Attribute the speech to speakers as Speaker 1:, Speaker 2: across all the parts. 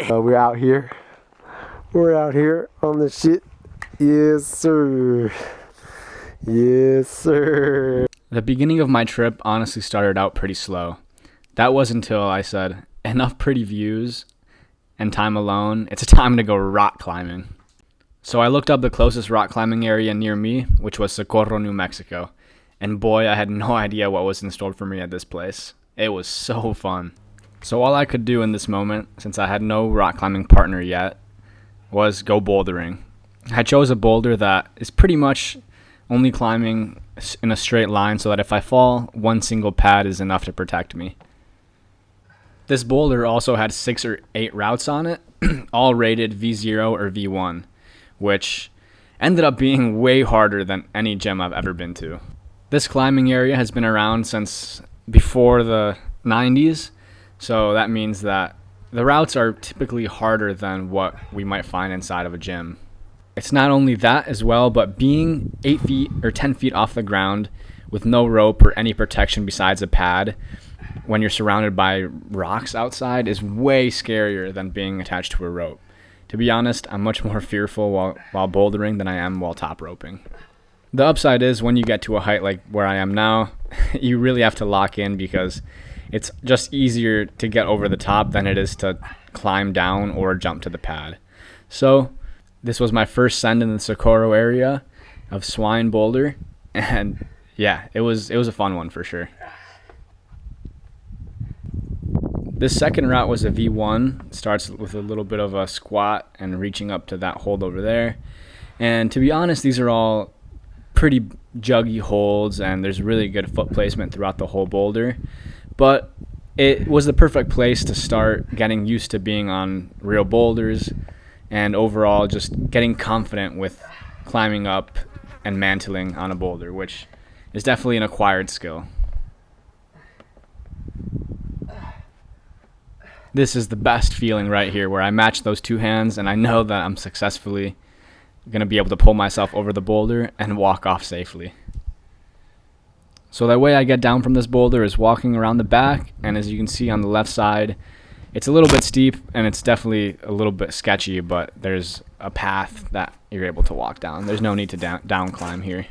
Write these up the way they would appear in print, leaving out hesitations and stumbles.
Speaker 1: We're out here. We're out here on the shit. Yes, sir. Yes, sir.
Speaker 2: The beginning of my trip honestly started out pretty slow. That was until I said, enough pretty views and time alone, it's time to go rock climbing. So I looked up the closest rock climbing area near me, which was Socorro, New Mexico. And boy, I had no idea what was in store for me at this place. It was so fun. So all I could do in this moment, since I had no rock climbing partner yet, was go bouldering. I chose a boulder that is pretty much only climbing in a straight line so that if I fall, one single pad is enough to protect me. This boulder also had 6 or 8 routes on it, all rated V0 or V1, which ended up being way harder than any gym I've ever been to. This climbing area has been around since before the 90s, so that means that the routes are typically harder than what we might find inside of a gym. It's not only that as well, but being 8 feet or 10 feet off the ground with no rope or any protection besides a pad when you're surrounded by rocks outside is way scarier than being attached to a rope. To be honest, I'm much more fearful while bouldering than I am while top roping. The upside is when you get to a height like where I am now, you really have to lock in because it's just easier to get over the top than it is to climb down or jump to the pad. So this was my first send in the Socorro area of Swine Boulder, and yeah, it was a fun one for sure. This second route was a V1. It starts with a little bit of a squat and reaching up to that hold over there. And to be honest, these are all pretty juggy holds, and there's really good foot placement throughout the whole boulder. But it was the perfect place to start getting used to being on real boulders and overall just getting confident with climbing up and mantling on a boulder, which is definitely an acquired skill. This is the best feeling right here where I match those two hands and I know that I'm successfully going to be able to pull myself over the boulder and walk off safely. So the way I get down from this boulder is walking around the back, and as you can see on the left side, it's a little bit steep and it's definitely a little bit sketchy, but there's a path that you're able to walk down. There's no need to down climb here.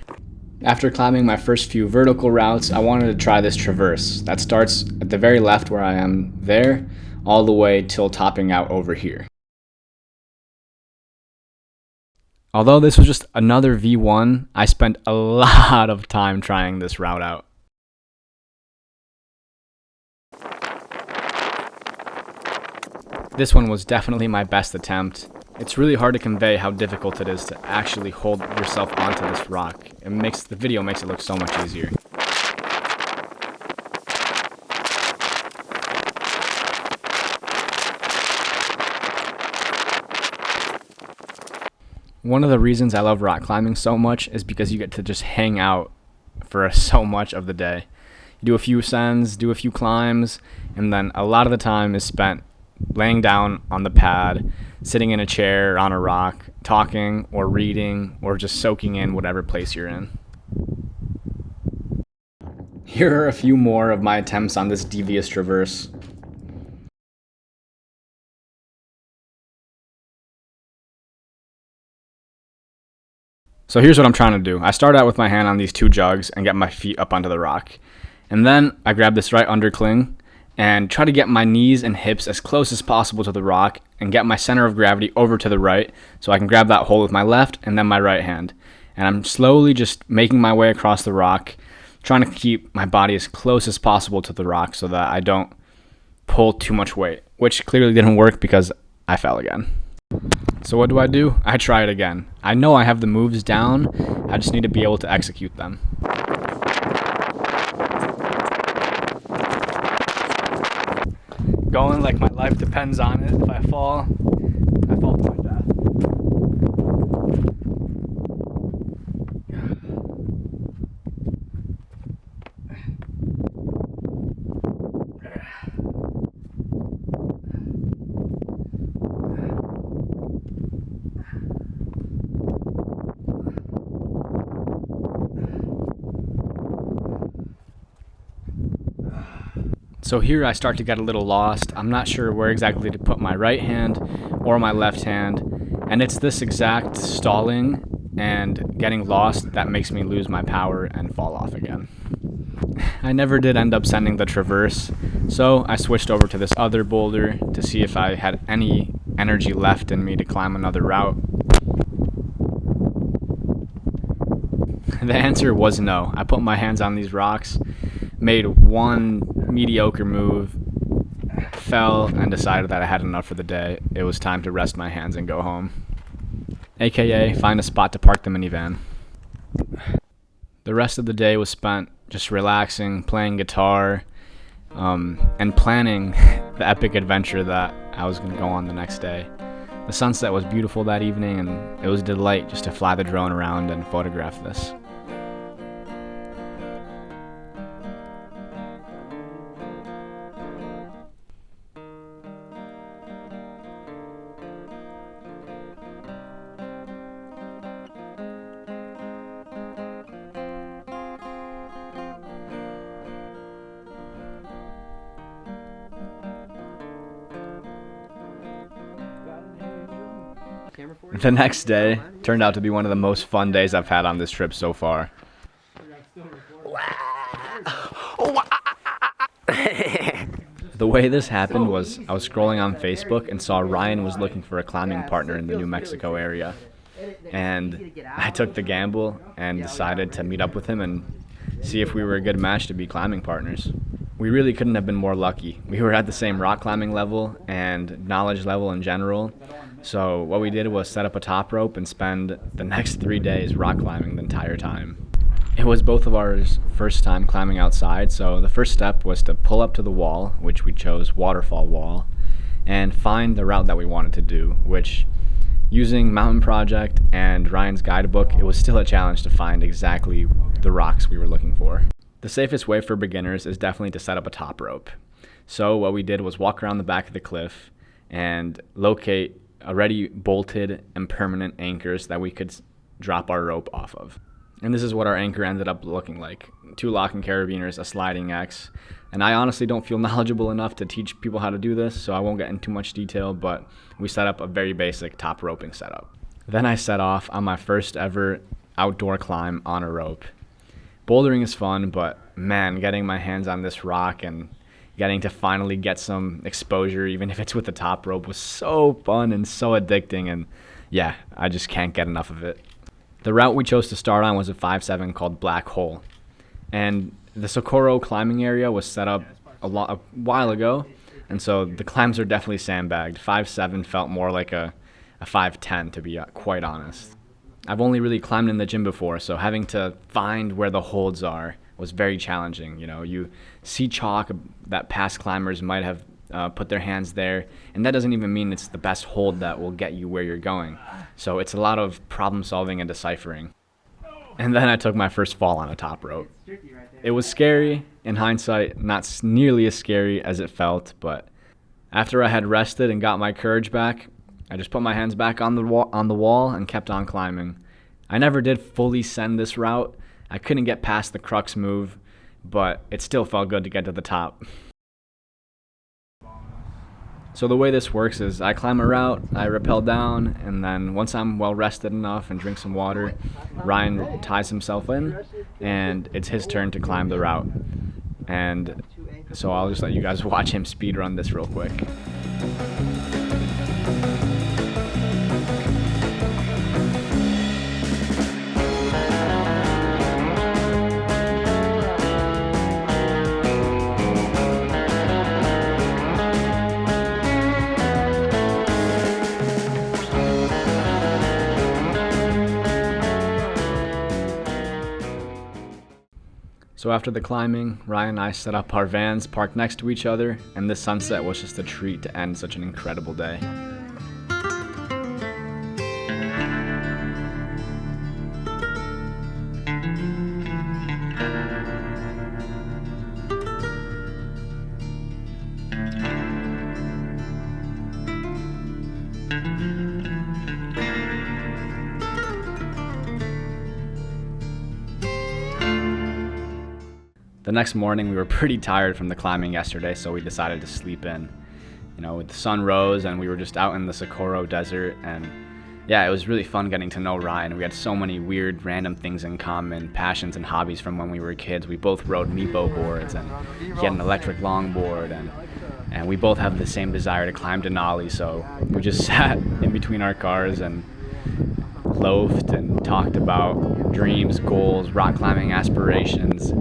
Speaker 2: After climbing my first few vertical routes, I wanted to try this traverse that starts at the very left where I am there, all the way till topping out over here. Although this was just another V1, I spent a lot of time trying this route out. This one was definitely my best attempt. It's really hard to convey how difficult it is to actually hold yourself onto this rock. The video makes it look so much easier. One of the reasons I love rock climbing so much is because you get to just hang out for so much of the day. You do a few sends, do a few climbs, and then a lot of the time is spent laying down on the pad, sitting in a chair or on a rock, talking or reading or just soaking in whatever place you're in. Here are a few more of my attempts on this devious traverse. So here's what I'm trying to do. I start out with my hand on these 2 jugs and get my feet up onto the rock. And then I grab this right undercling and try to get my knees and hips as close as possible to the rock and get my center of gravity over to the right so I can grab that hold with my left and then my right hand. And I'm slowly just making my way across the rock, trying to keep my body as close as possible to the rock so that I don't pull too much weight, which clearly didn't work because I fell again. So what do? I try it again. I know I have the moves down, I just need to be able to execute them. Going like my life depends on it. If I fall to my death. So here I start to get a little lost. I'm not sure where exactly to put my right hand or my left hand, and it's this exact stalling and getting lost that makes me lose my power and fall off again. I never did end up sending the traverse, so I switched over to this other boulder to see if I had any energy left in me to climb another route. The answer was no. I put my hands on these rocks, made one mediocre move, fell, and decided that I had enough for the day. It was time to rest my hands and go home. AKA find a spot to park the minivan. The rest of the day was spent just relaxing, playing guitar, and planning the epic adventure that I was going to go on the next day. The sunset was beautiful that evening, and it was a delight just to fly the drone around and photograph this. The next day turned out to be one of the most fun days I've had on this trip so far. The way this happened was I was scrolling on Facebook and saw Ryan was looking for a climbing partner in the New Mexico area. And I took the gamble and decided to meet up with him and see if we were a good match to be climbing partners. We really couldn't have been more lucky. We were at the same rock climbing level and knowledge level in general. So what we did was set up a top rope and spend the next 3 days rock climbing the entire time. It was both of our first time climbing outside, so the first step was to pull up to the wall, which we chose Waterfall Wall, and find the route that we wanted to do, which, using Mountain Project and Ryan's guidebook, it was still a challenge to find exactly the rocks we were looking for. The safest way for beginners is definitely to set up a top rope. So what we did was walk around the back of the cliff and locate already bolted and permanent anchors that we could drop our rope off of. And this is what our anchor ended up looking like. 2 locking carabiners, a sliding X. And I honestly don't feel knowledgeable enough to teach people how to do this, so I won't get into too much detail, but we set up a very basic top roping setup. Then I set off on my first ever outdoor climb on a rope. Bouldering is fun, but man, getting my hands on this rock and getting to finally get some exposure, even if it's with the top rope, was so fun and so addicting, and yeah, I just can't get enough of it. The route we chose to start on was a 5-7 called Black Hole, and the Socorro climbing area was set up a while ago, and so the climbs are definitely sandbagged. 5-7 felt more like a 5-10, to be quite honest. I've only really climbed in the gym before, so having to find where the holds are was very challenging. You know, you see chalk that past climbers might have put their hands there, and that doesn't even mean it's the best hold that will get you where you're going. So it's a lot of problem solving and deciphering. And then I took my first fall on a top rope. It was scary. In hindsight, not nearly as scary as it felt, but after I had rested and got my courage back, I just put my hands back on the wall and kept on climbing. I never did fully send this route. I couldn't get past the crux move, but it still felt good to get to the top. So the way this works is I climb a route, I rappel down, and then once I'm well rested enough and drink some water, Ryan ties himself in, and it's his turn to climb the route. And so I'll just let you guys watch him speed run this real quick. So after the climbing, Ryan and I set up our vans parked next to each other, and this sunset was just a treat to end such an incredible day. The The next morning we were pretty tired from the climbing yesterday, so we decided to sleep in. The sun rose and we were just out in the Socorro desert, and yeah, it was really fun getting to know Ryan. We had so many weird random things in common, passions and hobbies from when we were kids. We both rode Meepo boards, and he had an electric longboard, and we both have the same desire to climb Denali, so we just sat in between our cars and loafed and talked about dreams, goals, rock climbing aspirations,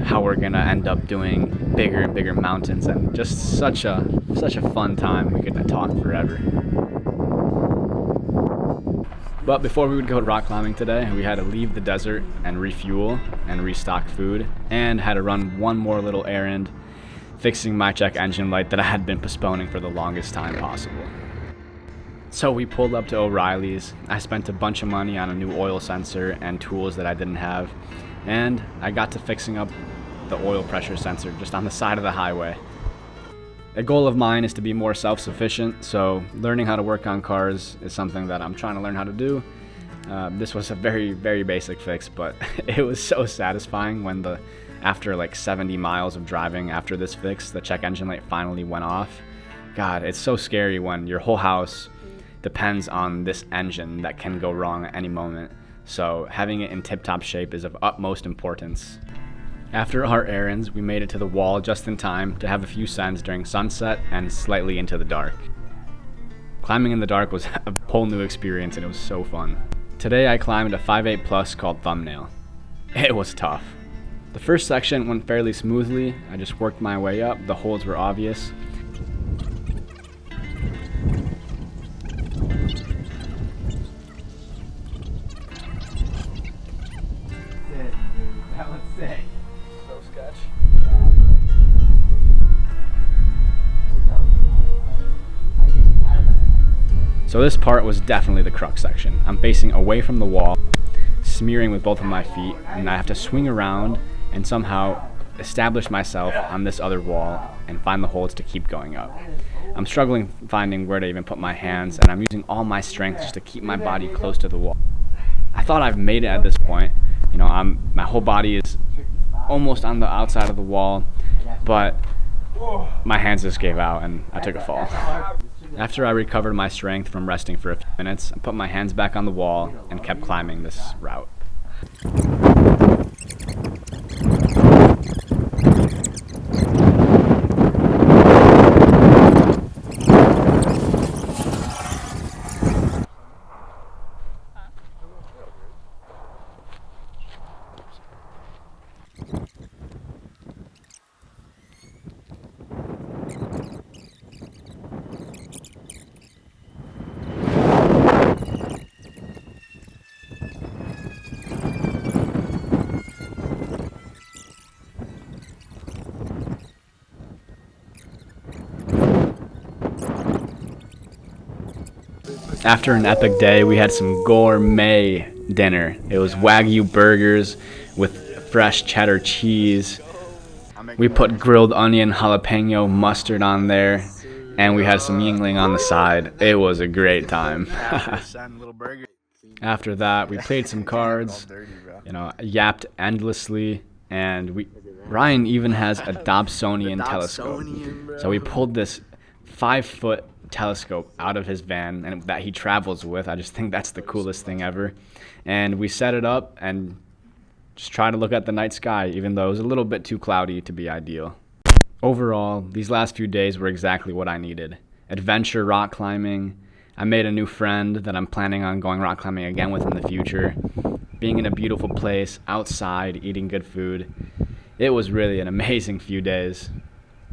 Speaker 2: how we're gonna end up doing bigger and bigger mountains, and just such a fun time. We could talk forever. But before we would go rock climbing today, we had to leave the desert and refuel and restock food, and had to run one more little errand, fixing my check engine light that I had been postponing for the longest time possible. So we pulled up to O'Reilly's. I spent a bunch of money on a new oil sensor and tools that I didn't have, and I got to fixing up the oil pressure sensor just on the side of the highway. A goal of mine is to be more self-sufficient, so learning how to work on cars is something that I'm trying to learn how to do. This was a very, very basic fix, but it was so satisfying when after like 70 miles of driving after this fix, the check engine light finally went off. God, it's so scary when your whole house depends on this engine that can go wrong at any moment. So having it in tip-top shape is of utmost importance. After our errands, we made it to the wall just in time to have a few sends during sunset and slightly into the dark. Climbing in the dark was a whole new experience, and it was so fun. Today I climbed a 5.8 plus called Thumbnail. It was tough. The first section went fairly smoothly. I just worked my way up. The holds were obvious.
Speaker 3: That was sick.
Speaker 2: So sketch. So this part was definitely the crux section. I'm facing away from the wall, smearing with both of my feet, and I have to swing around and somehow establish myself on this other wall and find the holds to keep going up. I'm struggling finding where to even put my hands, and I'm using all my strength just to keep my body close to the wall. I thought I've made it at this point. My whole body is almost on the outside of the wall, but my hands just gave out and I took a fall. After I recovered my strength from resting for a few minutes, I put my hands back on the wall and kept climbing this route. After an epic day, we had some gourmet dinner. It was Wagyu burgers with fresh cheddar cheese. We put grilled onion, jalapeno, mustard on there, and we had some Yingling on the side. It was a great time. After that, we played some cards, yapped endlessly, and Ryan even has a Dobsonian telescope. So we pulled this 5-foot telescope out of his van and that he travels with. I just think that's the coolest thing ever. And we set it up and just try to look at the night sky, even though it was a little bit too cloudy to be ideal. Overall, these last few days were exactly what I needed. Adventure rock climbing. I made a new friend that I'm planning on going rock climbing again with in the future. Being in a beautiful place, outside, eating good food. It was really an amazing few days.